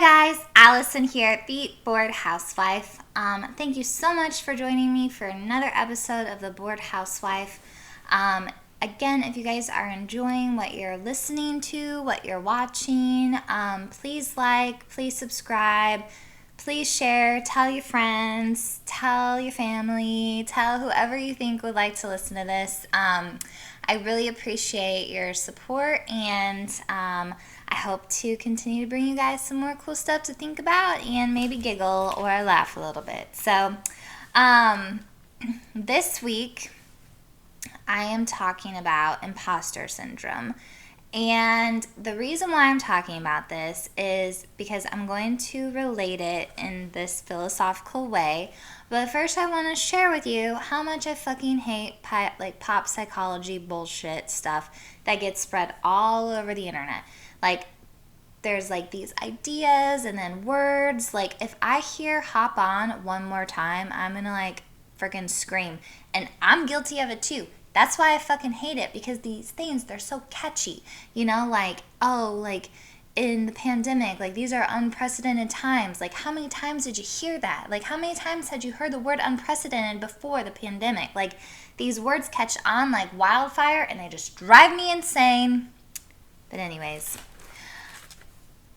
guys, Allison here, the Bored Housewife. Thank you so much for joining me for another episode of the Bored Housewife. Again, if you guys are enjoying what you're listening to, what you're watching, please like, please subscribe, please share, tell your friends, tell your family, tell whoever you think would like to listen to this. I really appreciate your support, and I hope to continue to bring you guys some more cool stuff to think about and maybe giggle or laugh a little bit. So, this week, I am talking about imposter syndrome. And the reason why I'm talking about this is because I'm going to relate it in this philosophical way. But first, I want to share with you how much I fucking hate pop psychology bullshit stuff that gets spread all over the internet. Like, there's like these ideas and then words. Like, if I hear hop on one more time, I'm gonna like freaking scream. And I'm guilty of it too. That's why I fucking hate it, because these things, they're so catchy. You know, like, oh, like in the pandemic, like these are unprecedented times. Like, how many times did you hear that? Like, how many times had you heard the word unprecedented before the pandemic? Like, these words catch on like wildfire and they just drive me insane. But anyways,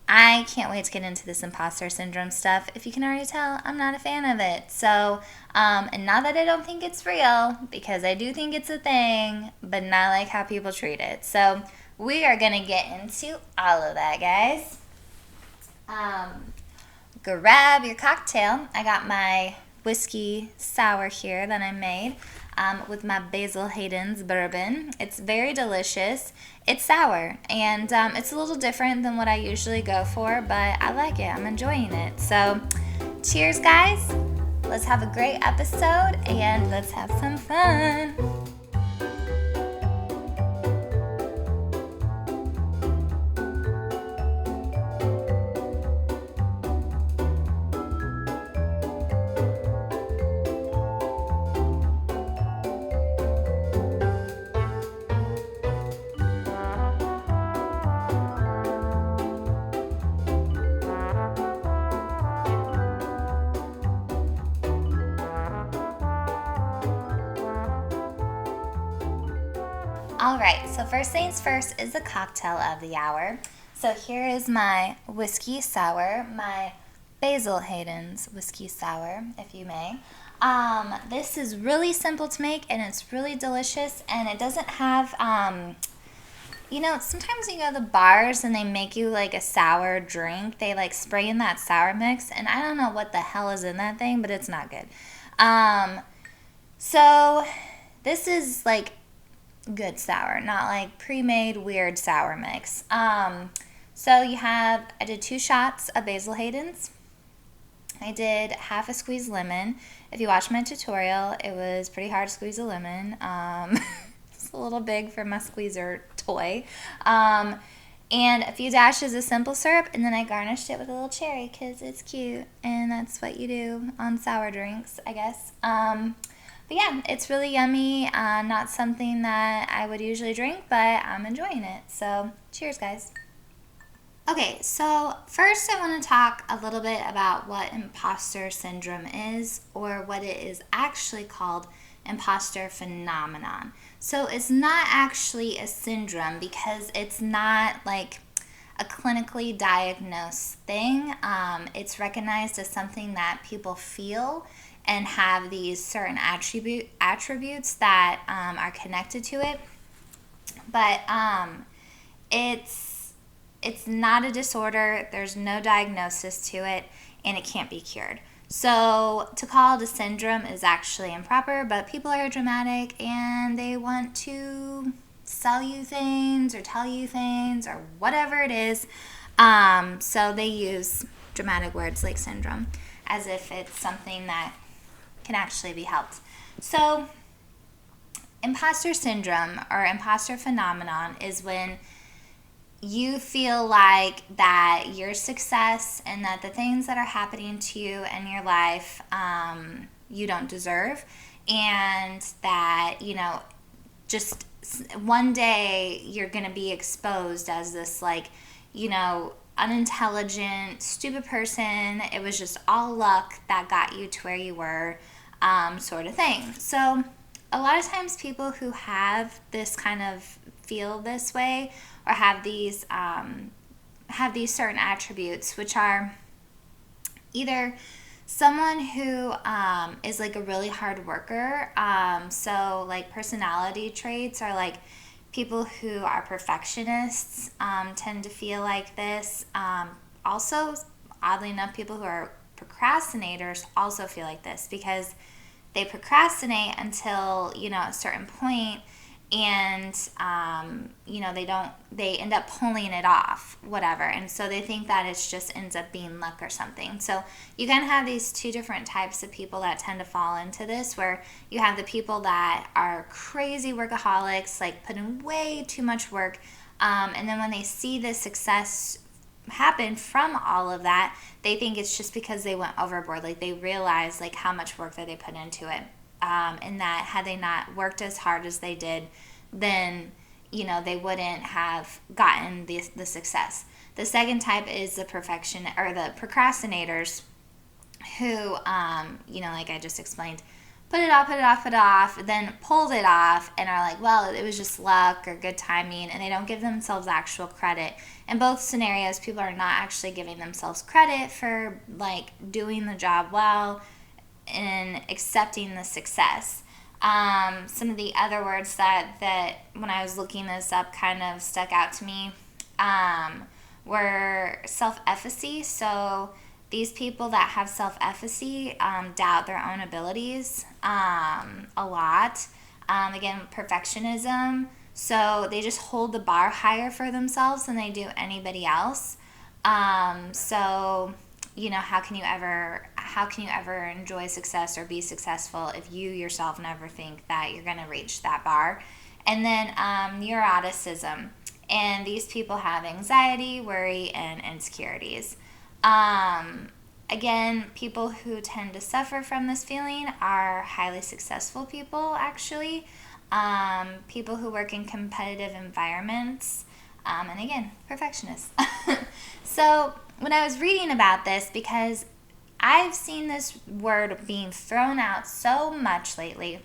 I can't wait to get into this imposter syndrome stuff. If you can already tell, I'm not a fan of it. So, and not that I don't think it's real, because I do think it's a thing, but not like how people treat it. So, we are going to get into all of that, guys. Grab your cocktail. I got my whiskey sour here that I made with my Basil Hayden's bourbon. It's very delicious. It's sour, and it's a little different than what I usually go for, but I like it. I'm enjoying it. So, cheers, guys. Let's have a great episode, and let's have some fun. All right, so first things first is the cocktail of the hour. So here is my whiskey sour, my Basil Hayden's whiskey sour, if you may. This is really simple to make, and it's really delicious, and it doesn't have, sometimes you go to the bars and they make you like a sour drink. They like spray in that sour mix, and I don't know what the hell is in that thing, but it's not good. So this is like good sour, not like pre-made weird sour mix. So I did 2 shots of Basil Hayden's. I did half a squeeze lemon. If you watch my tutorial, it was pretty hard to squeeze a lemon. It's a little big for my squeezer toy. And a few dashes of simple syrup, and then I garnished it with a little cherry because it's cute, and that's what you do on sour drinks, I guess. But yeah, it's really yummy. Not something that I would usually drink, but I'm enjoying it. So, cheers, guys. Okay, so first I want to talk a little bit about what imposter syndrome is, or what it is actually called, imposter phenomenon. So it's not actually a syndrome, because it's not like a clinically diagnosed thing. It's recognized as something that people feel and have these certain attributes that are connected to it. But it's not a disorder. There's no diagnosis to it, and it can't be cured. So to call it a syndrome is actually improper, but people are dramatic and they want to sell you things or tell you things or whatever it is. So they use dramatic words like syndrome as if it's something that can actually be helped. So imposter syndrome or imposter phenomenon is when you feel like that your success and that the things that are happening to you in your life you don't deserve, and that just one day you're going to be exposed as this like unintelligent, stupid person. It was just all luck that got you to where you were, sort of thing. So a lot of times people who have this kind of feel this way or have these certain attributes, which are either someone who is like a really hard worker. So like personality traits are like people who are perfectionists tend to feel like this. Also, oddly enough, people who are procrastinators also feel like this because they procrastinate until, a certain point, and they end up pulling it off, whatever, and so they think that it just ends up being luck or something. So you kind of have these two different types of people that tend to fall into this, where you have the people that are crazy workaholics, like put in way too much work, and then when they see the success happen from all of that, they think it's just because they went overboard. Like they realize like how much work that they put into it, and that had they not worked as hard as they did, then they wouldn't have gotten the success. The second type is the procrastinators, who like I just explained, put it off, then pulled it off and are like, well, it was just luck or good timing, and they don't give themselves actual credit. In both scenarios, people are not actually giving themselves credit for like doing the job well and accepting the success. Some of the other words that when I was looking this up kind of stuck out to me were self-efficacy. So these people that have self-efficacy doubt their own abilities a lot. Again, perfectionism. So they just hold the bar higher for themselves than they do anybody else. So how can you ever enjoy success or be successful if you yourself never think that you're going to reach that bar? And then neuroticism. And these people have anxiety, worry, and insecurities. Again, people who tend to suffer from this feeling are highly successful people, actually. People who work in competitive environments. And again, perfectionists. So when I was reading about this, because I've seen this word being thrown out so much lately,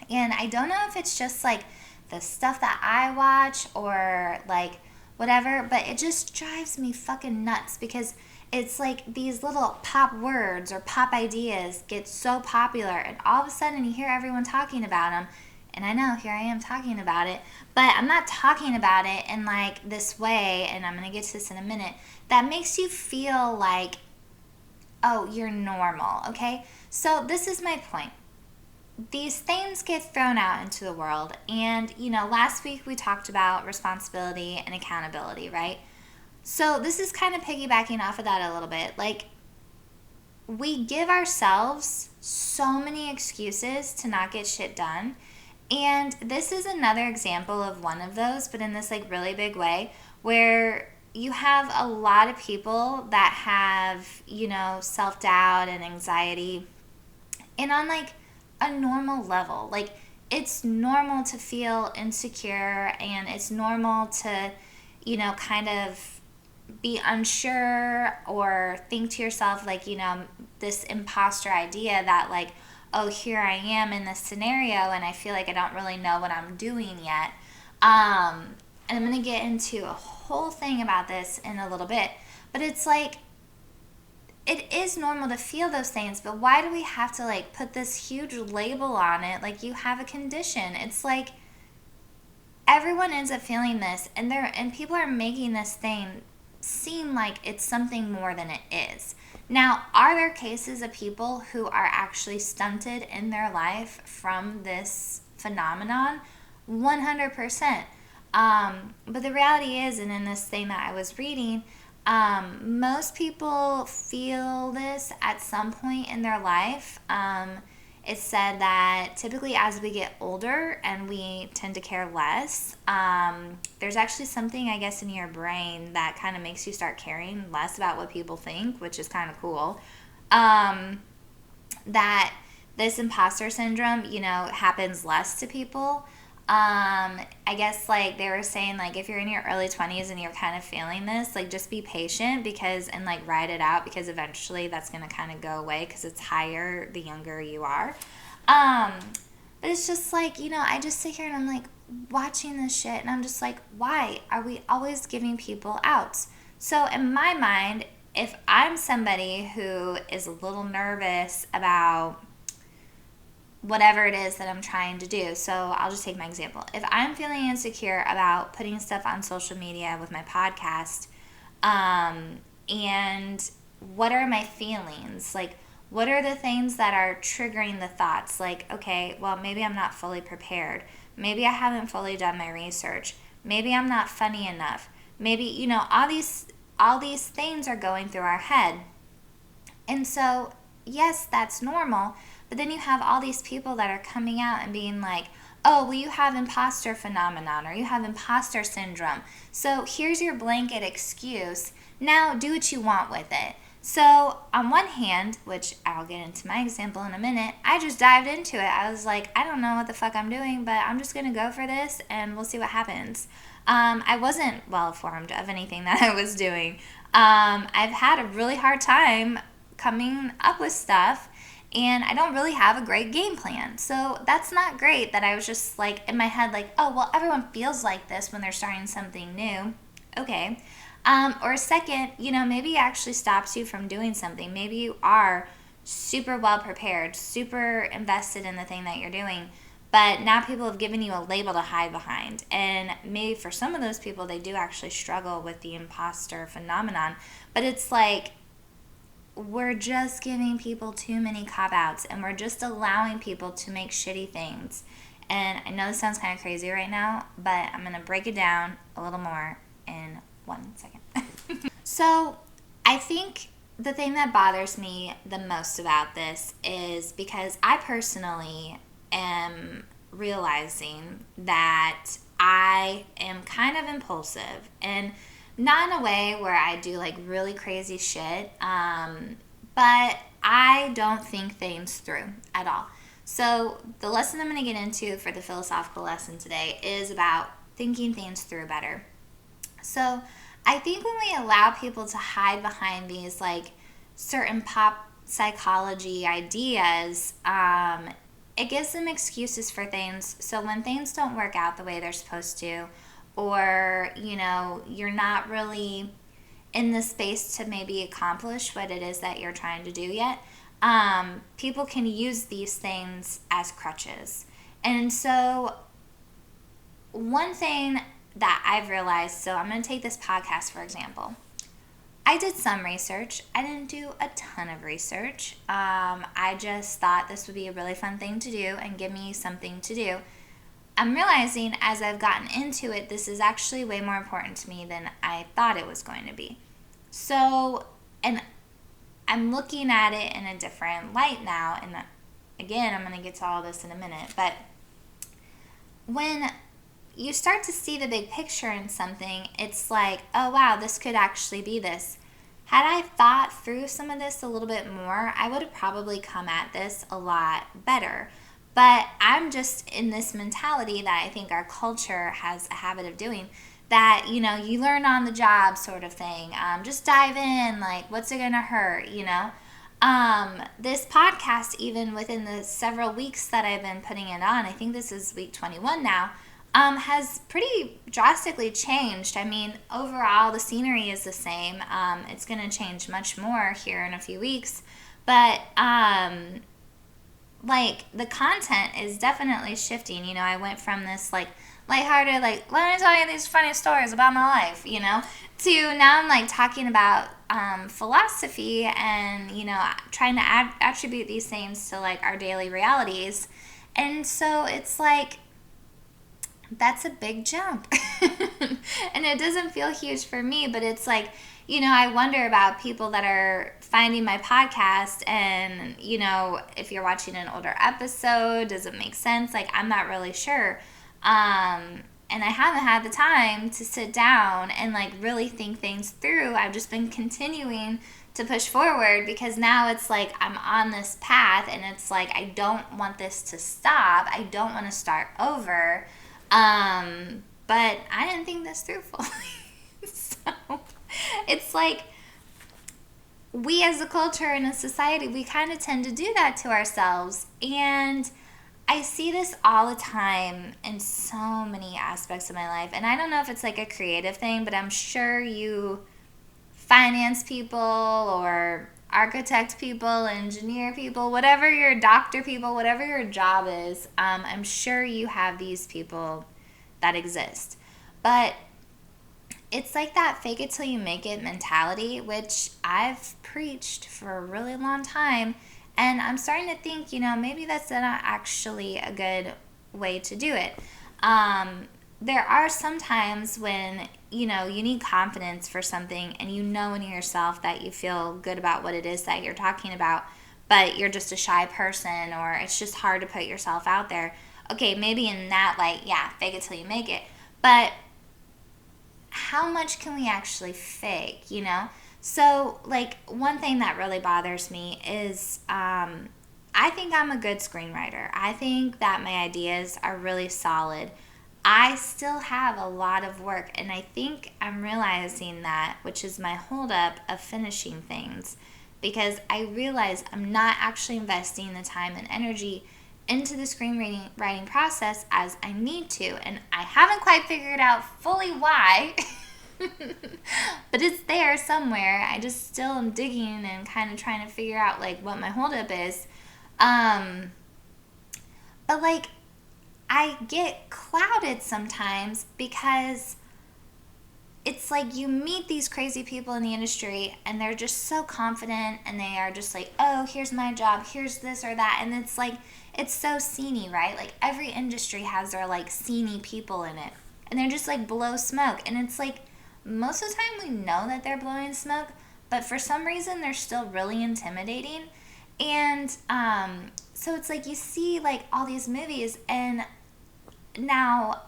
and I don't know if it's just like the stuff that I watch or like whatever, but it just drives me fucking nuts because it's like these little pop words or pop ideas get so popular, and all of a sudden you hear everyone talking about them. And I know, here I am talking about it, but I'm not talking about it in like this way, and I'm going to get to this in a minute, that makes you feel like, oh, you're normal, okay? So this is my point. These things get thrown out into the world, and, last week we talked about responsibility and accountability, right? So this is kind of piggybacking off of that a little bit. Like, we give ourselves so many excuses to not get shit done. And this is another example of one of those, but in this like really big way, where you have a lot of people that have, self-doubt and anxiety, and on like a normal level. Like, it's normal to feel insecure, and it's normal to, kind of be unsure or think to yourself like, this imposter idea that like, oh, here I am in this scenario and I feel like I don't really know what I'm doing yet. And I'm going to get into a whole thing about this in a little bit. But it's like, it is normal to feel those things, but why do we have to like put this huge label on it like you have a condition? It's like everyone ends up feeling this, and people are making this thing seem like it's something more than it is. Now, are there cases of people who are actually stunted in their life from this phenomenon? 100%. But the reality is, and in this thing that I was reading, most people feel this at some point in their life. It's said that typically as we get older and we tend to care less, there's actually something, I guess, in your brain that kind of makes you start caring less about what people think, which is kind of cool. That this imposter syndrome, happens less to people. I guess like they were saying like if you're in your early 20s and you're kind of feeling this, like just be patient and like ride it out, because eventually that's going to kind of go away because it's higher the younger you are. Um, but it's just like, I just sit here and I'm like watching this shit and I'm just like, why are we always giving people outs? So in my mind, if I'm somebody who is a little nervous about whatever it is that I'm trying to do. So I'll just take my example. If I'm feeling insecure about putting stuff on social media with my podcast, and what are my feelings? Like, what are the things that are triggering the thoughts? Like, okay, well, maybe I'm not fully prepared. Maybe I haven't fully done my research. Maybe I'm not funny enough. Maybe, all these things are going through our head. And so, yes, that's normal. But then you have all these people that are coming out and being like, oh, well, you have imposter phenomenon or you have imposter syndrome. So here's your blanket excuse. Now do what you want with it. So on one hand, which I'll get into my example in a minute, I just dived into it. I was like, I don't know what the fuck I'm doing, but I'm just going to go for this and we'll see what happens. I wasn't well informed of anything that I was doing. I've had a really hard time coming up with stuff, and I don't really have a great game plan. So that's not great that I was just like in my head like, oh, well, everyone feels like this when they're starting something new. Okay. Or second, maybe it actually stops you from doing something. Maybe you are super well prepared, super invested in the thing that you're doing, but now people have given you a label to hide behind. And maybe for some of those people, they do actually struggle with the imposter phenomenon. But it's like, we're just giving people too many cop-outs, and we're just allowing people to make shitty things. And I know this sounds kind of crazy right now, but I'm going to break it down a little more in 1 second. So I think the thing that bothers me the most about this is because I personally am realizing that I am kind of impulsive, and not in a way where I do like really crazy shit, but I don't think things through at all. So the lesson I'm going to get into for the philosophical lesson today is about thinking things through better. So I think when we allow people to hide behind these like certain pop psychology ideas, it gives them excuses for things. So when things don't work out the way they're supposed to, or, you're not really in the space to maybe accomplish what it is that you're trying to do yet, people can use these things as crutches. And so one thing that I've realized, so I'm going to take this podcast for example. I did some research. I didn't do a ton of research. I just thought this would be a really fun thing to do and give me something to do. I'm realizing as I've gotten into it, this is actually way more important to me than I thought it was going to be. So, and I'm looking at it in a different light now. And again, I'm going to get to all this in a minute. But when you start to see the big picture in something, it's like, oh, wow, this could actually be this. Had I thought through some of this a little bit more, I would have probably come at this a lot better. But I'm just in this mentality that I think our culture has a habit of doing, that, you learn on the job sort of thing. Just dive in, like, what's it going to hurt, This podcast, even within the several weeks that I've been putting it on, I think this is week 21 now, has pretty drastically changed. I mean, overall, the scenery is the same. It's going to change much more here in a few weeks. But, like, the content is definitely shifting. I went from this, like, lighthearted, like, let me tell you these funny stories about my life, to now I'm, like, talking about philosophy and, trying to attribute these things to, like, our daily realities. And so it's, like, that's a big jump. And it doesn't feel huge for me, but it's, like, I wonder about people that are finding my podcast and, if you're watching an older episode, does it make sense? Like, I'm not really sure. And I haven't had the time to sit down and, like, really think things through. I've just been continuing to push forward because now it's like I'm on this path and it's like I don't want this to stop. I don't want to start over. But I didn't think this through fully. So it's like we as a culture and a society, we kind of tend to do that to ourselves. And I see this all the time in so many aspects of my life. And I don't know if it's like a creative thing, but I'm sure you finance people or architect people, engineer people, whatever your doctor people, whatever your job is, I'm sure you have these people that exist. But it's like that fake it till you make it mentality, which I've preached for a really long time. And I'm starting to think, maybe that's not actually a good way to do it. There are some times when, you need confidence for something and you know in yourself that you feel good about what it is that you're talking about, but you're just a shy person or it's just hard to put yourself out there. Okay, maybe in that light, yeah, fake it till you make it. But how much can we actually fake? So, like, one thing that really bothers me is I think I'm a good screenwriter. I think that my ideas are really solid. I still have a lot of work, and I think I'm realizing that, which is my holdup of finishing things, because I realize I'm not actually investing the time and energy into the screenwriting process as I need to, and I haven't quite figured out fully why. But it's there somewhere. I just still am digging and kind of trying to figure out like what my holdup is. But like I get clouded sometimes because it's like you meet these crazy people in the industry and they're just so confident and they are just like, oh, here's my job, here's this or that. And it's like, it's so sceney, right? Like every industry has their like sceney people in it. And they're just like blow smoke. And it's like, most of the time we know that they're blowing smoke, but for some reason they're still really intimidating. And so it's like you see like all these movies, and now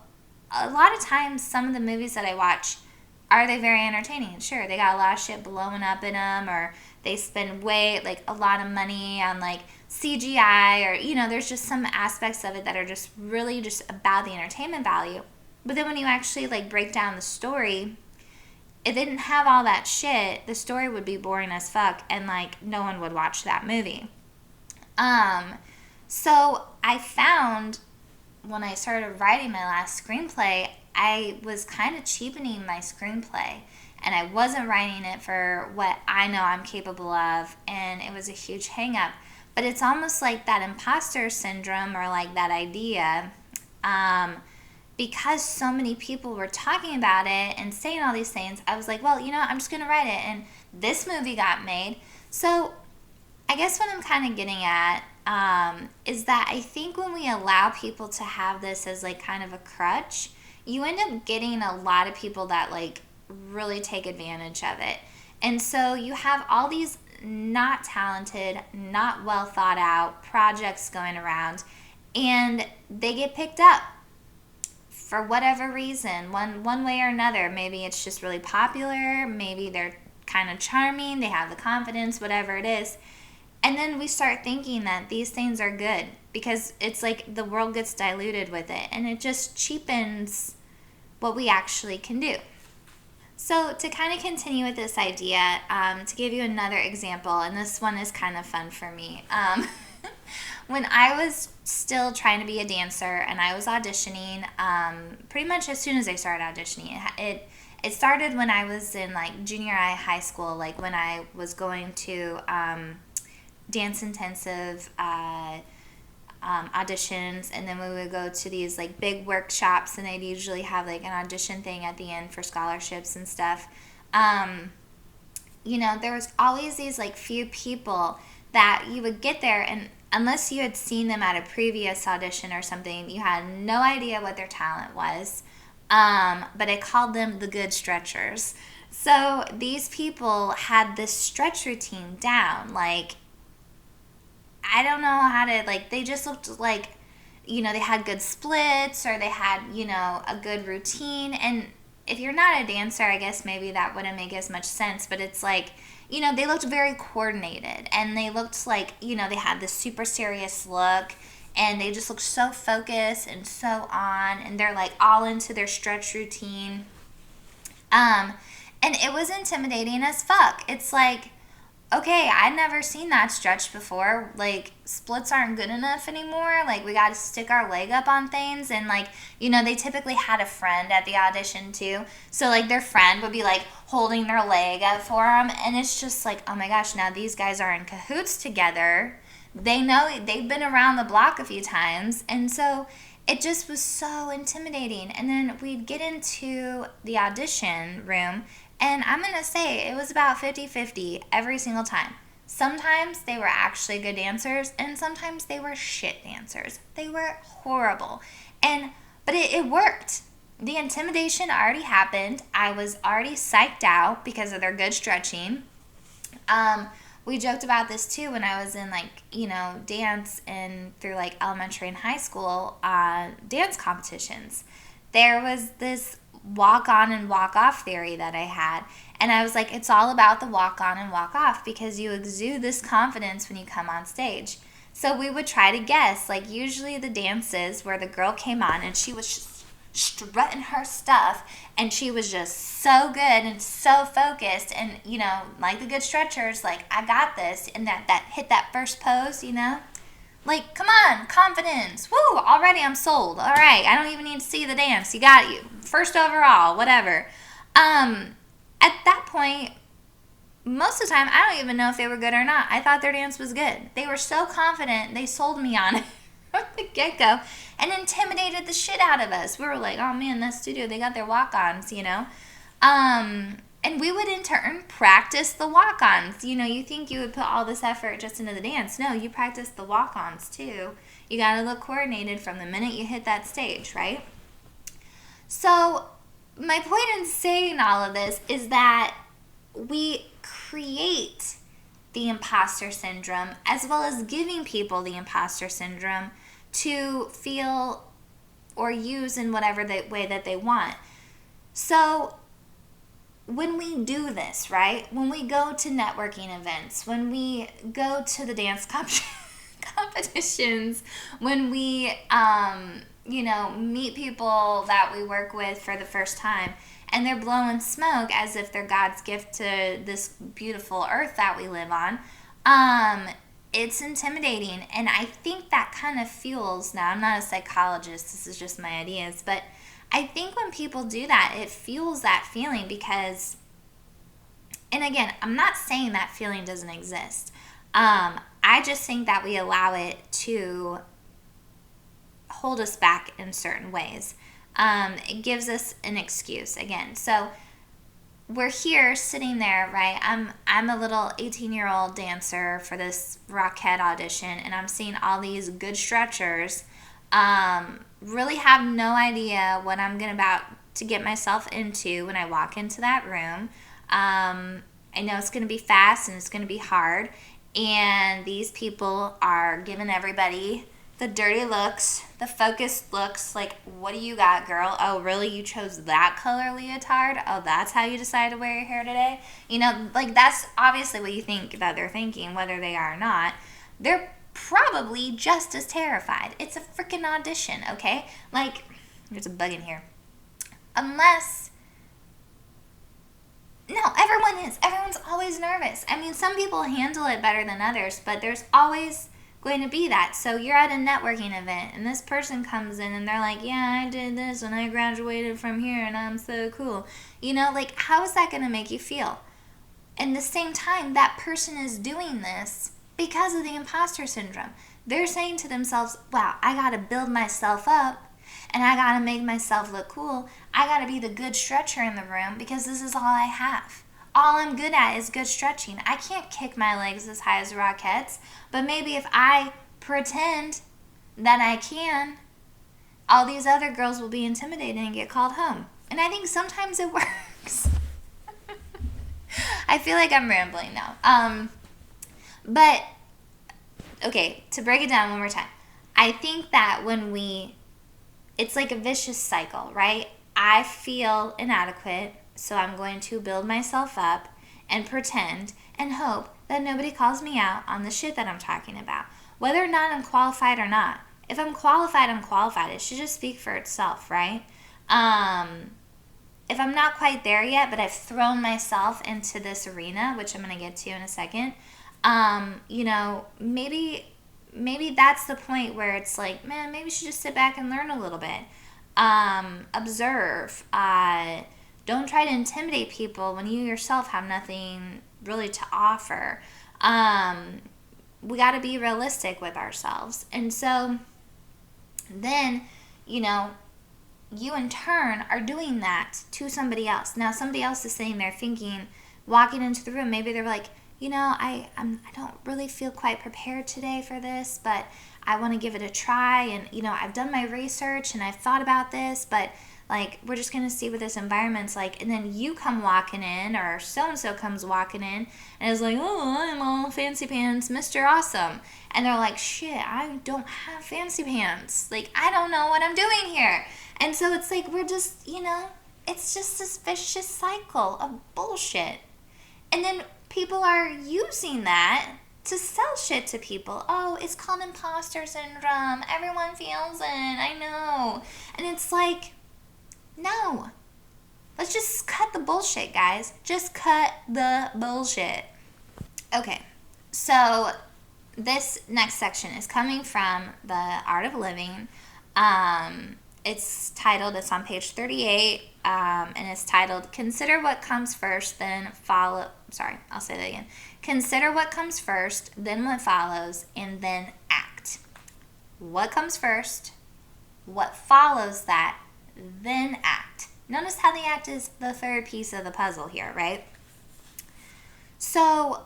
a lot of times some of the movies that I watch, are they very entertaining? Sure, they got a lot of shit blowing up in them, or they spend like a lot of money on like CGI, or there's just some aspects of it that are just really just about the entertainment value. But then when you actually like break down the story, if it didn't have all that shit, the story would be boring as fuck, and like no one would watch that movie. So I found when I started writing my last screenplay, I was kind of cheapening my screenplay, and I wasn't writing it for what I know I'm capable of, and it was a huge hang up. But it's almost like that imposter syndrome, or like that idea, because so many people were talking about it and saying all these things, I was like, well, I'm just going to write it. And this movie got made. So I guess what I'm kind of getting at is that I think when we allow people to have this as like kind of a crutch, you end up getting a lot of people that like really take advantage of it. And so you have all these not talented, not well thought out projects going around, and they get picked up for whatever reason, one way or another. Maybe it's just really popular, maybe they're kind of charming, they have the confidence, whatever it is. And then we start thinking that these things are good because it's like the world gets diluted with it, and it just cheapens what we actually can do. So to kind of continue with this idea, to give you another example, and this one is kind of fun for me. When I was still trying to be a dancer and I was auditioning, pretty much as soon as I started auditioning, it started when I was in like junior high school, like when I was going to dance intensive auditions, and then we would go to these like big workshops, and they'd usually have like an audition thing at the end for scholarships and stuff. There was always these like few people that you would get there, and unless you had seen them at a previous audition or something, you had no idea what their talent was. But I called them the good stretchers. So these people had this stretch routine down. Like, I don't know how to, like, they just looked like, they had good splits, or they had, a good routine. And if you're not a dancer, I guess maybe that wouldn't make as much sense, but it's like, they looked very coordinated, and they looked like, they had this super serious look, and they just look so focused and so on, and they're like all into their stretch routine. And it was intimidating as fuck. It's like, okay, I'd never seen that stretch before. Like, splits aren't good enough anymore. Like, we got to stick our leg up on things. And, like, they typically had a friend at the audition, too. So, like, their friend would be, like, holding their leg up for them. And it's just like, oh my gosh, now these guys are in cahoots together. They know, they've been around the block a few times. And so it just was so intimidating. And then we'd get into the audition room, and I'm going to say it was about 50-50 every single time. Sometimes they were actually good dancers, and sometimes they were shit dancers. They were horrible. But it worked. The intimidation already happened. I was already psyched out because of their good stretching. We joked about this too when I was in dance and through like elementary and high school dance competitions. There was this walk on and walk off theory that I had, and I was like, it's all about the walk on and walk off because you exude this confidence when you come on stage. So we would try to guess, like usually the dances where the girl came on and she was just strutting her stuff, and she was just so good and so focused, and like the good stretchers, like I got this, and that hit that first pose, like, come on, confidence, woo, already I'm sold, all right, I don't even need to see the dance, you got you, first overall, whatever. At that point, most of the time, I don't even know if they were good or not. I thought their dance was good. They were so confident, they sold me on it from the get-go and intimidated the shit out of us. We were like, oh man, that studio, they got their walk-ons, and we would in turn practice the walk-ons. You think you would put all this effort just into the dance. No, you practice the walk-ons too. You got to look coordinated from the minute you hit that stage, right? So my point in saying all of this is that we create the imposter syndrome as well as giving people the imposter syndrome to feel or use in whatever way that they want. So when we do this, right, when we go to networking events, when we go to the dance competitions, when we, meet people that we work with for the first time, and they're blowing smoke as if they're God's gift to this beautiful earth that we live on, it's intimidating. And I think that kind of fuels, now I'm not a psychologist, this is just my ideas, but I think when people do that, it fuels that feeling because, and again, I'm not saying that feeling doesn't exist. I just think that we allow it to hold us back in certain ways. It gives us an excuse again. So we're here sitting there, right? I'm a little 18-year-old dancer for this Rockhead audition, and I'm seeing all these good stretchers. Really have no idea what I'm about to get myself into when I walk into that room. I know it's going to be fast and it's going to be hard, and these people are giving everybody the dirty looks, the focused looks, like, what do you got, girl? Oh, really? You chose that color leotard? Oh, that's how you decided to wear your hair today? Like, that's obviously what you think that they're thinking, whether they are or not. They're probably just as terrified. It's a freaking audition, okay? Like, there's a bug in here. No, everyone is. Everyone's always nervous. I mean, some people handle it better than others, but there's always going to be that. So you're at a networking event and this person comes in and they're like, yeah, I did this when I graduated from here and I'm so cool. Like, how is that going to make you feel? And the same time, that person is doing this because of the imposter syndrome. They're saying to themselves, wow, I got to build myself up and I got to make myself look cool. I got to be the good stretcher in the room because this is all I have. All I'm good at is good stretching. I can't kick my legs as high as Rockettes, but maybe if I pretend that I can, all these other girls will be intimidated and get called home. And I think sometimes it works. I feel like I'm rambling now. But, okay, to break it down one more time. I think that it's like a vicious cycle, right? I feel inadequate, so I'm going to build myself up and pretend and hope that nobody calls me out on the shit that I'm talking about. Whether or not I'm qualified or not, if I'm qualified, I'm qualified. It should just speak for itself, right? If I'm not quite there yet, but I've thrown myself into this arena, which I'm going to get to in a second, maybe that's the point where it's like, man, maybe you should just sit back and learn a little bit. Observe. Don't try to intimidate people when you yourself have nothing really to offer. We got to be realistic with ourselves. And so then, you in turn are doing that to somebody else. Now, somebody else is sitting there thinking, walking into the room, maybe they're like, I don't really feel quite prepared today for this, but I want to give it a try. And, I've done my research and I've thought about this, but like, we're just going to see what this environment's like. And then you come walking in, or so-and-so comes walking in and is like, oh, I'm all fancy pants, Mr. Awesome. And they're like, shit, I don't have fancy pants. Like, I don't know what I'm doing here. And so it's like, we're just, it's just this vicious cycle of bullshit. And then people are using that to sell shit to people. Oh, it's called imposter syndrome. Everyone feels it. I know. And it's like, no. Let's just cut the bullshit, guys. Just cut the bullshit. Okay. So this next section is coming from The Art of Living. It's on page 38, and it's titled, Consider What Comes First, then follow, I'll say that again. Consider what comes first, then what follows, and then act. What comes first, what follows that, then act. Notice how the act is the third piece of the puzzle here, right? So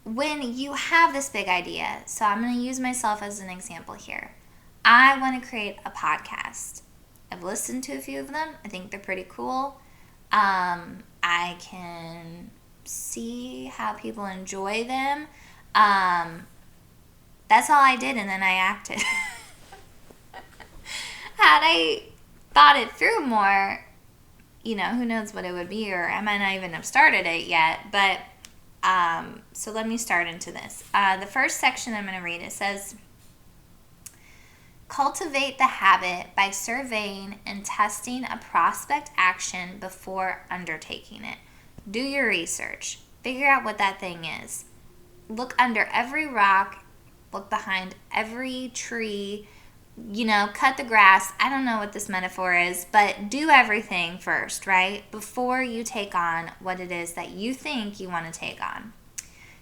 when you have this big idea, so I'm going to use myself as an example here. I want to create a podcast. I've listened to a few of them. I think they're pretty cool. I can see how people enjoy them. That's all I did, and then I acted. Had I thought it through more, who knows what it would be, or I might not even have started it yet. But so let me start into this. The first section I'm going to read, it says, cultivate the habit by surveying and testing a prospect action before undertaking it. Do your research. Figure out what that thing is. Look under every rock. Look behind every tree. Cut the grass. I don't know what this metaphor is, but do everything first, right? Before you take on what it is that you think you want to take on.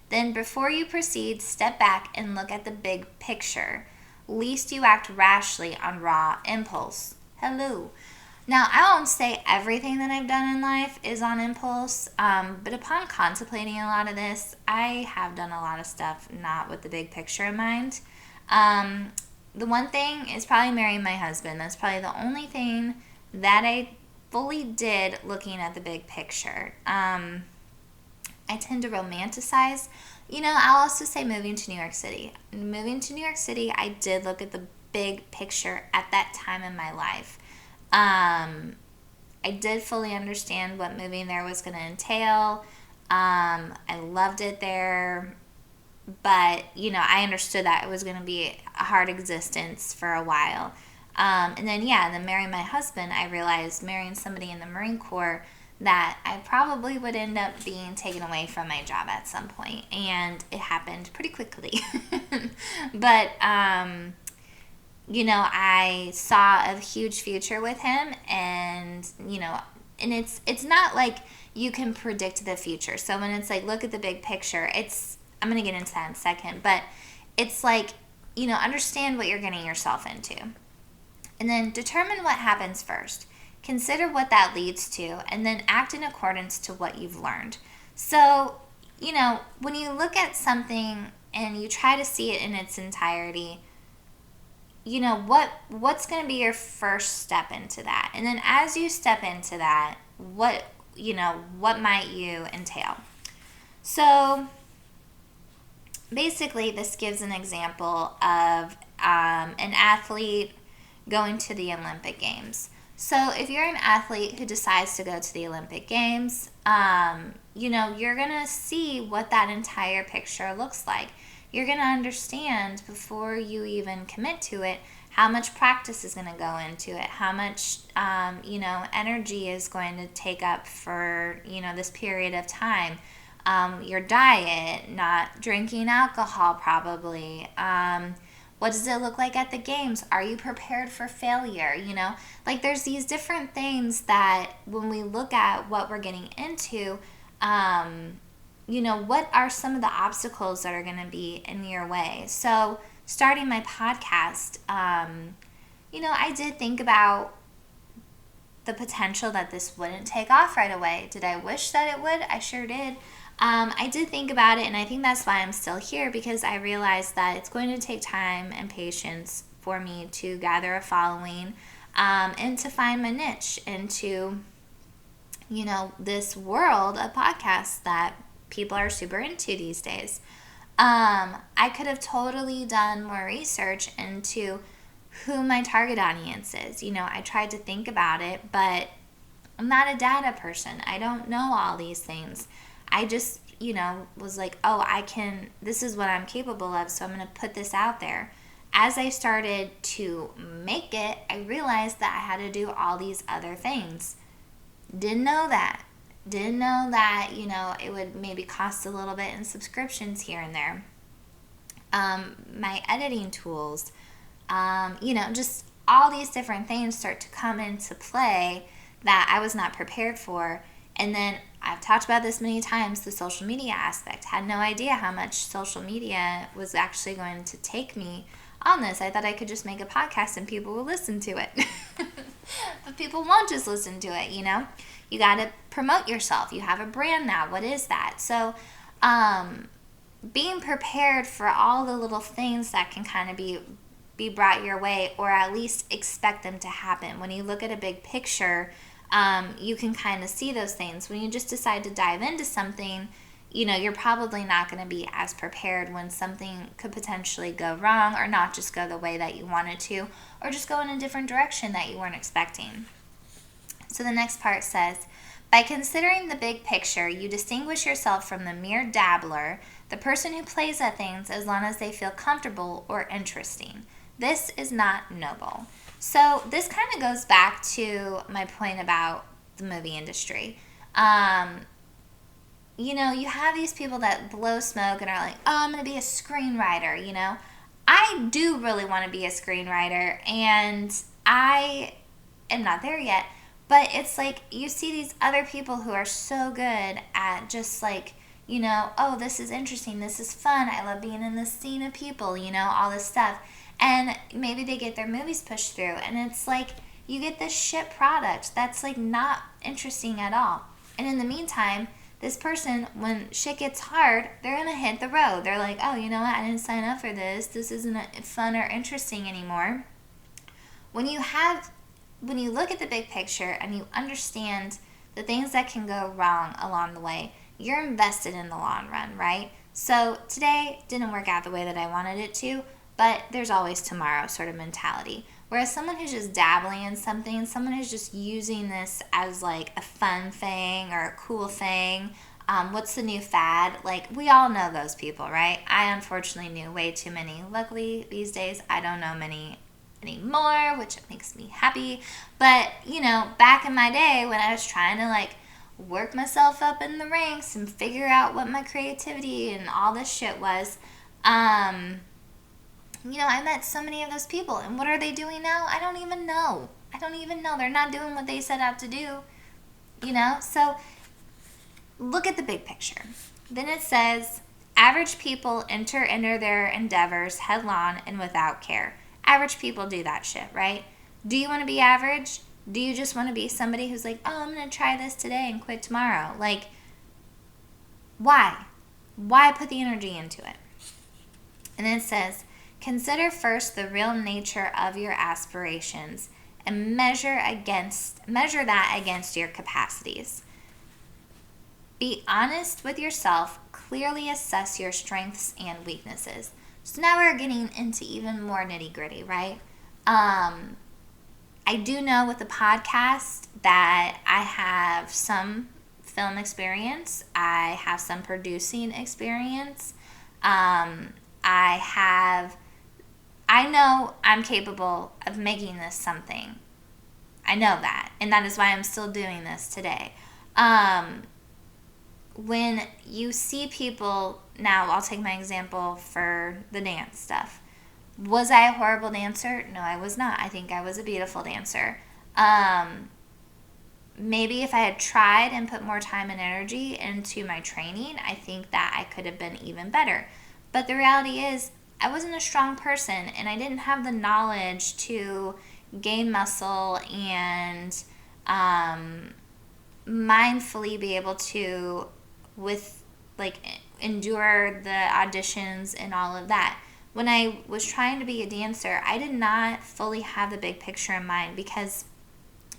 Then before you proceed, step back and look at the big picture. Lest you act rashly on raw impulse. Hello. Now, I won't say everything that I've done in life is on impulse, but upon contemplating a lot of this, I have done a lot of stuff not with the big picture in mind. The one thing is probably marrying my husband. That's probably the only thing that I fully did looking at the big picture. I tend to romanticize. I'll also say moving to New York City. Moving to New York City, I did look at the big picture at that time in my life. I did fully understand what moving there was going to entail. I loved it there. But, I understood that it was going to be a hard existence for a while. And then marrying my husband, I realized marrying somebody in the Marine Corps that I probably would end up being taken away from my job at some point. And it happened pretty quickly. But, I saw a huge future with him. And, and it's not like you can predict the future. So when it's like, look at the big picture, I'm going to get into that in a second. But it's like, understand what you're getting yourself into. And then determine what happens first. Consider what that leads to, and then act in accordance to what you've learned. So, when you look at something and you try to see it in its entirety, what's going to be your first step into that? And then as you step into that, what might you entail? So, basically, this gives an example of an athlete going to the Olympic Games. So if you're an athlete who decides to go to the Olympic Games, you're going to see what that entire picture looks like. you're going to understand before you even commit to it how much practice is going to go into it, how much, energy is going to take up for, this period of time. Your diet, not drinking alcohol probably. What does it look like at the games? Are you prepared for failure? There's these different things that when we look at what we're getting into, what are some of the obstacles that are going to be in your way? So starting my podcast, I did think about the potential that this wouldn't take off right away. Did I wish that it would? I sure did. I did think about it, and I think that's why I'm still here, because I realized that it's going to take time and patience for me to gather a following, and to find my niche into, this world of podcasts that people are super into these days. I could have totally done more research into who my target audience is. I tried to think about it, but I'm not a data person. I don't know all these things. I just, was like, this is what I'm capable of, so I'm going to put this out there. As I started to make it, I realized that I had to do all these other things. Didn't know that. It would maybe cost a little bit in subscriptions here and there. My editing tools, just all these different things start to come into play that I was not prepared for. And then I've talked about this many times, the social media aspect. Had no idea how much social media was actually going to take me on this. I thought I could just make a podcast and people will listen to it. But people won't just listen to it, You got to promote yourself. You have a brand now. What is that? So, being prepared for all the little things that can kind of be brought your way, or at least expect them to happen. When you look at a big picture, you can kind of see those things. When you just decide to dive into something, you're probably not going to be as prepared when something could potentially go wrong, or not just go the way that you wanted to, or just go in a different direction that you weren't expecting. So the next part says, by considering the big picture, you distinguish yourself from the mere dabbler, the person who plays at things as long as they feel comfortable or interesting. This is not noble. So this kind of goes back to my point about the movie industry. You have these people that blow smoke and are like, I'm going to be a screenwriter, I do really want to be a screenwriter, and I am not there yet. But it's like you see these other people who are so good at just this is interesting, this is fun, I love being in this scene of people, all this stuff. And maybe they get their movies pushed through, and it's like you get this shit product that's not interesting at all. And in the meantime, this person, when shit gets hard, they're going to hit the road. They're like, oh, you know what, I didn't sign up for this. This isn't fun or interesting anymore. When you look at the big picture and you understand the things that can go wrong along the way, you're invested in the long run, right? So today didn't work out the way that I wanted it to, but there's always tomorrow sort of mentality. Whereas someone who's just dabbling in something, someone who's just using this as a fun thing or a cool thing, what's the new fad? We all know those people, right? I unfortunately knew way too many. Luckily, these days, I don't know many anymore, which makes me happy. But, back in my day when I was trying to work myself up in the ranks and figure out what my creativity and all this shit was, I met so many of those people, and what are they doing now? I don't even know. They're not doing what they set out to do, So look at the big picture. Then it says, average people enter their endeavors headlong and without care. Average people do that shit, right? Do you want to be average? Do you just want to be somebody who's like, oh, I'm going to try this today and quit tomorrow? Why? Why put the energy into it? And then it says, consider first the real nature of your aspirations and measure that against your capacities. Be honest with yourself, clearly assess your strengths and weaknesses. So now we're getting into even more nitty-gritty, right? I do know with the podcast that I have some film experience. I have some producing experience. I know I'm capable of making this something. I know that. And that is why I'm still doing this today. When you see people, now I'll take my example for the dance stuff. Was I a horrible dancer? No, I was not. I think I was a beautiful dancer. Maybe if I had tried and put more time and energy into my training, I think that I could have been even better. But the reality is, I wasn't a strong person and I didn't have the knowledge to gain muscle and mindfully be able to endure the auditions and all of that. When I was trying to be a dancer, I did not fully have the big picture in mind because,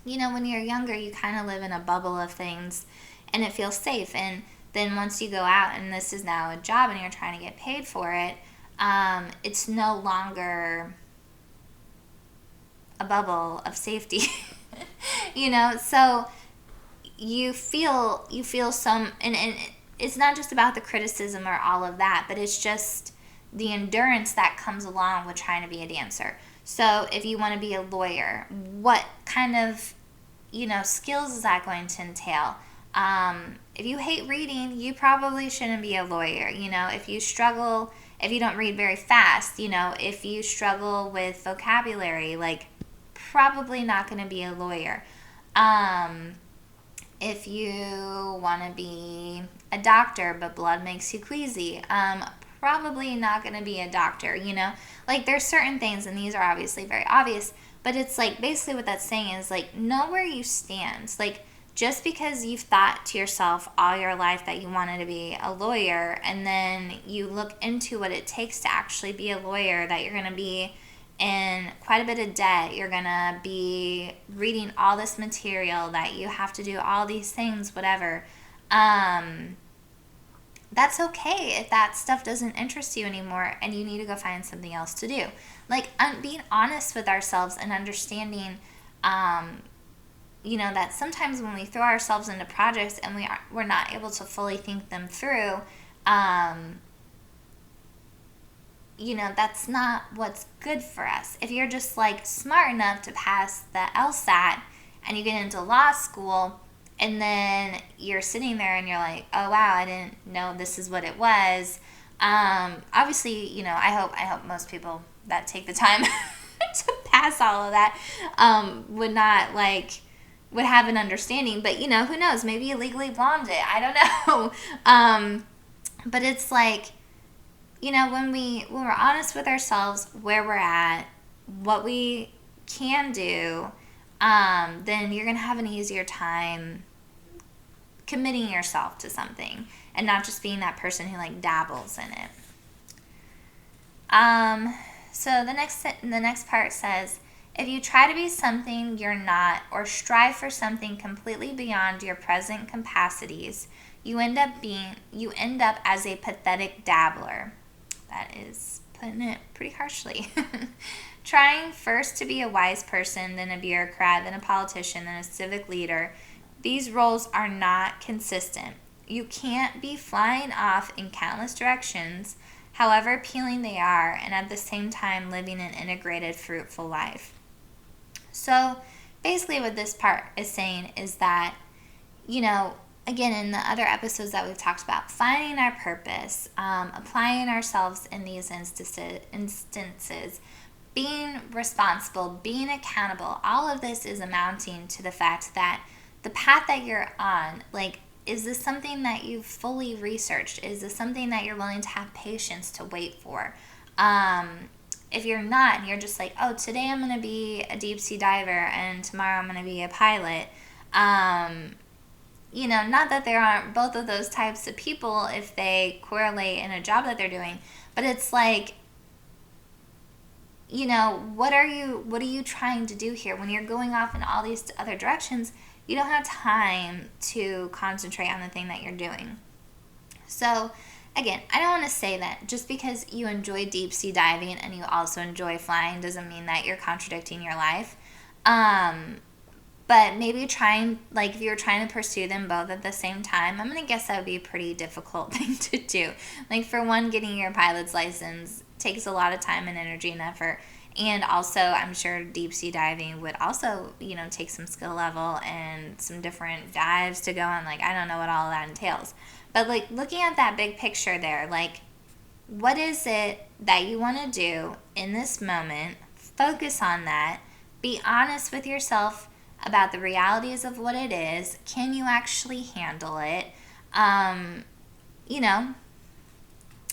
when you're younger, you kind of live in a bubble of things and it feels safe. And then once you go out and this is now a job and you're trying to get paid for it, it's no longer a bubble of safety. So you feel some, and it's not just about the criticism or all of that, but it's just the endurance that comes along with trying to be a dancer. So if you want to be a lawyer, what kind of, skills is that going to entail? If you hate reading, you probably shouldn't be a lawyer. If you struggle, if you don't read very fast, if you struggle with vocabulary, probably not going to be a lawyer. If you want to be a doctor but blood makes you queasy, probably not going to be a doctor. There's certain things, and these are obviously very obvious, but it's basically what that's saying is know where you stand. Just because you've thought to yourself all your life that you wanted to be a lawyer, and then you look into what it takes to actually be a lawyer, that you're going to be in quite a bit of debt, you're going to be reading all this material, that you have to do all these things, whatever. That's okay if that stuff doesn't interest you anymore and you need to go find something else to do. Being honest with ourselves and understanding, that sometimes when we throw ourselves into projects and we're not able to fully think them through, that's not what's good for us. If you're just smart enough to pass the LSAT and you get into law school, and then you're sitting there and you're like, oh wow, I didn't know this is what it was. Obviously, I hope most people that take the time to pass all of that would have an understanding. But who knows? Maybe you Legally Blonde it. I don't know. But it's when we're honest with ourselves, where we're at, what we can do, then you're going to have an easier time committing yourself to something and not just being that person who dabbles in it. So the next part says, if you try to be something you're not, or strive for something completely beyond your present capacities, you end up as a pathetic dabbler. That is putting it pretty harshly. Trying first to be a wise person, then a bureaucrat, then a politician, then a civic leader. These roles are not consistent. You can't be flying off in countless directions, however appealing they are, and at the same time living an integrated, fruitful life. So basically what this part is saying is that, again, in the other episodes that we've talked about, finding our purpose, applying ourselves in these instances, being responsible, being accountable, all of this is amounting to the fact that the path that you're on, is this something that you've fully researched? Is this something that you're willing to have patience to wait for? If you're not, and you're just oh, today I'm going to be a deep sea diver and tomorrow I'm going to be a pilot, not that there aren't both of those types of people if they correlate in a job that they're doing, but it's what are you trying to do here? When you're going off in all these other directions, you don't have time to concentrate on the thing that you're doing. So again, I don't want to say that just because you enjoy deep sea diving and you also enjoy flying doesn't mean that you're contradicting your life. But maybe trying, like if you're trying to pursue them both at the same time, I'm going to guess that would be a pretty difficult thing to do. Like for one, getting your pilot's license takes a lot of time and energy and effort. And also, I'm sure deep sea diving would also, take some skill level and some different dives to go on. Like, I don't know what all of that entails. But like looking at that big picture there, like what is it that you want to do in this moment? Focus on that. Be honest with yourself about the realities of what it is. Can you actually handle it? You know,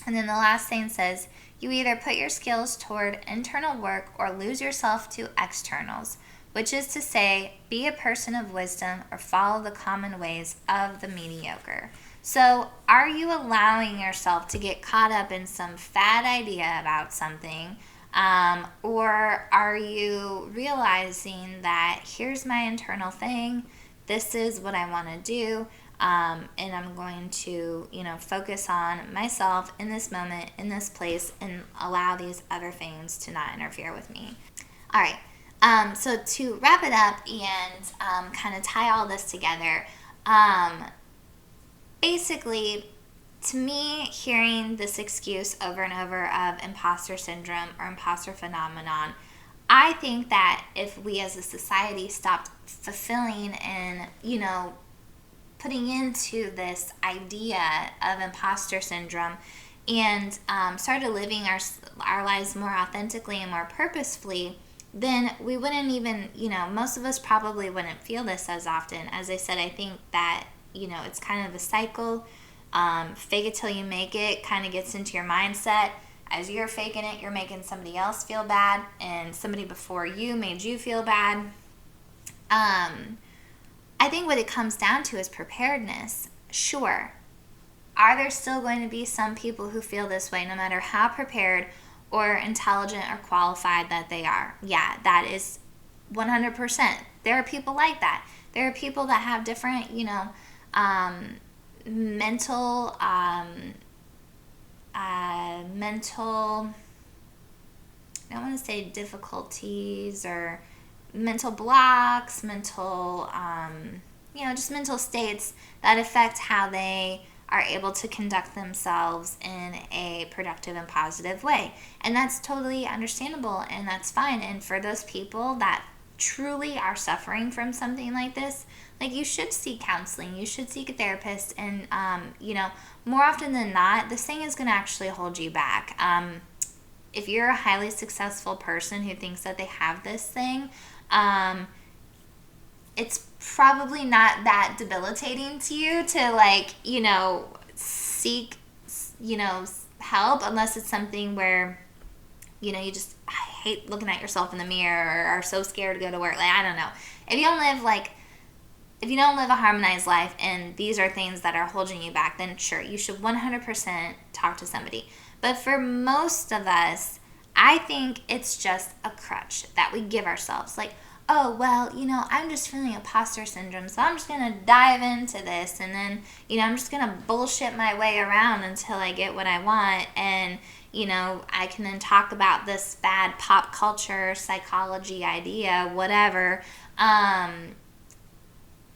and then the last thing says, you either put your skills toward internal work or lose yourself to externals, which is to say, be a person of wisdom or follow the common ways of the mediocre. So, are you allowing yourself to get caught up in some fad idea about something? Or are you realizing that here's my internal thing, this is what I want to do, and I'm going to, focus on myself in this moment, in this place, and allow these other things to not interfere with me. All right. So to wrap it up and kind of tie all this together, basically, to me, hearing this excuse over and over of imposter syndrome or imposter phenomenon, I think that if we as a society stopped fulfilling and, putting into this idea of imposter syndrome and started living our lives more authentically and more purposefully, then we wouldn't even, most of us probably wouldn't feel this as often. As I said, I think that, it's kind of a cycle. Fake it till you make it kind of gets into your mindset. As you're faking it, you're making somebody else feel bad, and somebody before you made you feel bad. I think what it comes down to is preparedness. Sure, are there still going to be some people who feel this way no matter how prepared or intelligent or qualified that they are? Yeah, that is 100%. There are people like that. There are people that have different, mental, I don't want to say difficulties or mental blocks, mental, just mental states that affect how they are able to conduct themselves in a productive and positive way. And that's totally understandable and that's fine. And for those people that truly are suffering from something like this, like you should seek counseling, you should seek a therapist, and more often than not, this thing is going to actually hold you back. If you're a highly successful person who thinks that they have this thing, it's probably not that debilitating to you to seek help, unless it's something where you just hate looking at yourself in the mirror or are so scared to go to work. Like, I don't know. If you don't live a harmonized life and these are things that are holding you back, then sure, you should 100% talk to somebody. But for most of us, I think it's just a crutch that we give ourselves. Like, oh, well, I'm just feeling imposter syndrome, so I'm just going to dive into this, and then, I'm just going to bullshit my way around until I get what I want, and, I can then talk about this bad pop culture, psychology idea, whatever.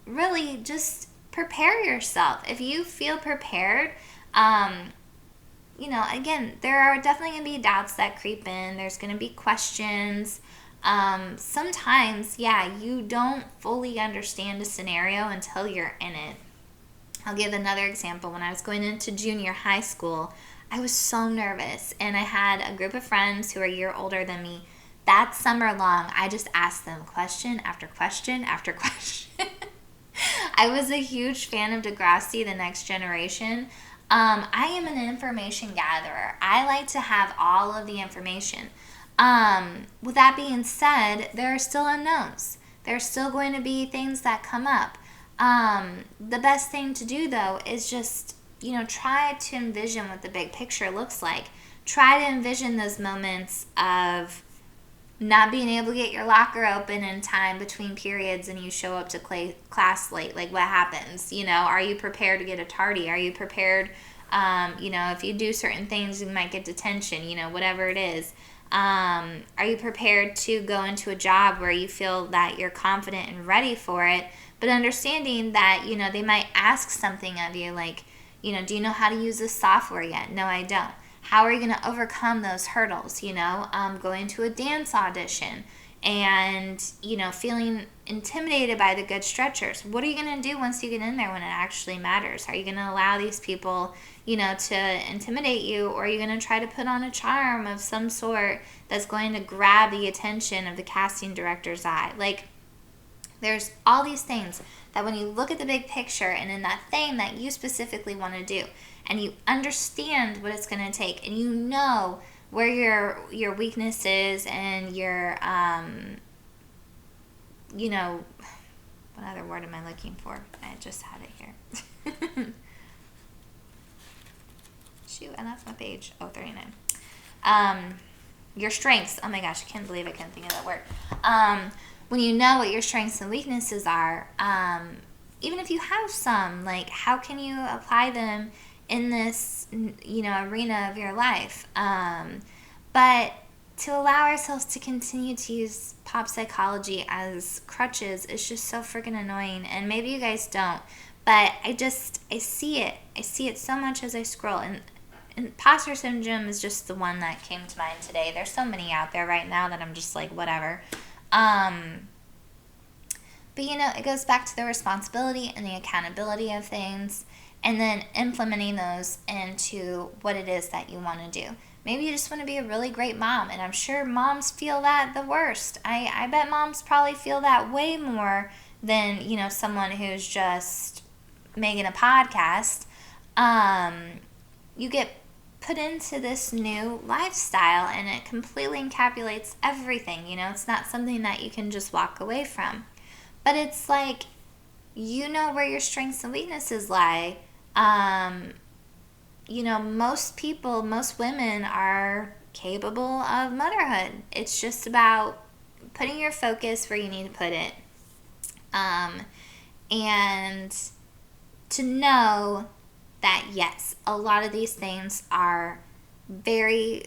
Really, just prepare yourself. If you feel prepared, again, there are definitely going to be doubts that creep in. There's going to be questions. Sometimes, you don't fully understand a scenario until you're in it. I'll give another example. When I was going into junior high school, I was so nervous, and I had a group of friends who are a year older than me. That summer long, I just asked them question after question after question. I was a huge fan of Degrassi, The Next Generation. I am an information gatherer. I like to have all of the information. With that being said, there are still unknowns. There's still going to be things that come up. The best thing to do, though, is just, try to envision what the big picture looks like. Try to envision those moments of not being able to get your locker open in time between periods and you show up to class late. Like, what happens? Are you prepared to get a tardy? Are you prepared, if you do certain things, you might get detention, whatever it is. Are you prepared to go into a job where you feel that you're confident and ready for it, but understanding that, they might ask something of you like, do you know how to use this software yet? No, I don't. How are you going to overcome those hurdles? Going to a dance audition and, feeling intimidated by the good stretchers. What are you going to do once you get in there when it actually matters? Are you going to allow these people, to intimidate you, or are you going to try to put on a charm of some sort that's going to grab the attention of the casting director's eye? Like, there's all these things that when you look at the big picture and in that thing that you specifically want to do, and you understand what it's going to take, and you know where your weakness is and your, what other word am I looking for? I just had it here. Shoot, I lost my page. Oh, 39. Your strengths. Oh my gosh, I can't believe I couldn't think of that word. When you know what your strengths and weaknesses are, even if you have some, like, how can you apply them in this, arena of your life? But to allow ourselves to continue to use pop psychology as crutches is just so freaking annoying. And maybe you guys don't, but I see it. I see it so much as I scroll. And imposter syndrome is just the one that came to mind today. There's so many out there right now that I'm just like, whatever. But it goes back to the responsibility and the accountability of things, and then implementing those into what it is that you want to do. Maybe you just want to be a really great mom, and I'm sure moms feel that the worst. I bet moms probably feel that way more than, someone who's just making a podcast. You get put into this new lifestyle, and it completely encapsulates everything. It's not something that you can just walk away from. But it's like, where your strengths and weaknesses lie. Most women are capable of motherhood. It's just about putting your focus where you need to put it. And to know that, yes, a lot of these things are very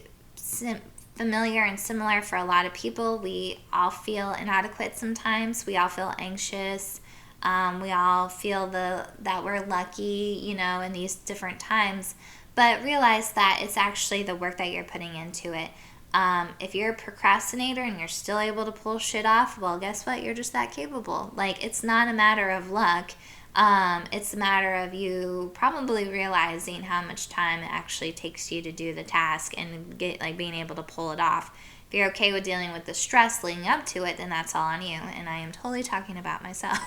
familiar and similar for a lot of people. We all feel inadequate sometimes. We all feel anxious. We all feel that we're lucky, in these different times. But realize that it's actually the work that you're putting into it. If you're a procrastinator and you're still able to pull shit off, well, guess what? You're just that capable. Like, it's not a matter of luck. It's a matter of you probably realizing how much time it actually takes you to do the task and being able to pull it off. If you're okay with dealing with the stress leading up to it, then that's all on you. And I am totally talking about myself.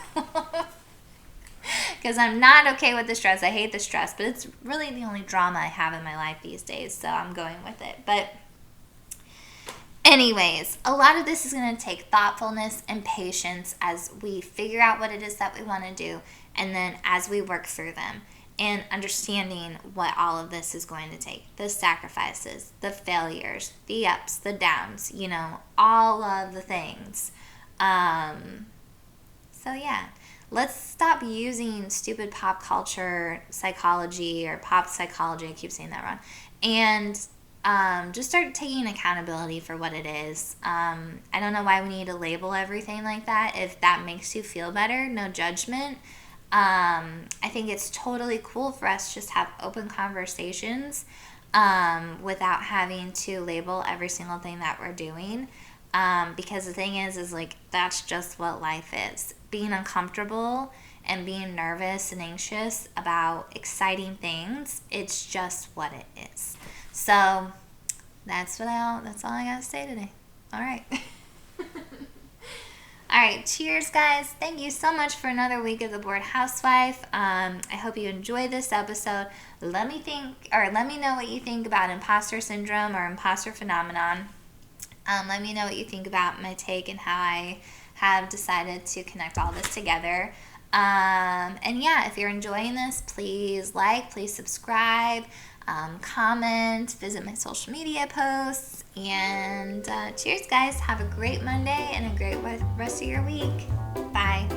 Because I'm not okay with the stress. I hate the stress, but it's really the only drama I have in my life these days, so I'm going with it. But anyways, a lot of this is going to take thoughtfulness and patience as we figure out what it is that we want to do, and then as we work through them, and understanding what all of this is going to take. The sacrifices, the failures, the ups, the downs, all of the things. So yeah. Let's stop using stupid pop culture psychology or pop psychology, I keep saying that wrong, and just start taking accountability for what it is. I don't know why we need to label everything like that. If that makes you feel better, no judgment. I think it's totally cool for us to just have open conversations without having to label every single thing that we're doing. Because the thing is like, that's just what life is. Being uncomfortable and being nervous and anxious about exciting things, it's just what it is. So that's all I gotta say today. All right. All right, cheers, guys. Thank you so much for another week of The Bored Housewife. I hope you enjoyed this episode. Let me know what you think about imposter syndrome or imposter phenomenon. Let me know what you think about my take and how I have decided to connect all this together. And yeah, if you're enjoying this, please please subscribe, comment, visit my social media posts, and cheers, guys. Have a great Monday and a great rest of your week. Bye.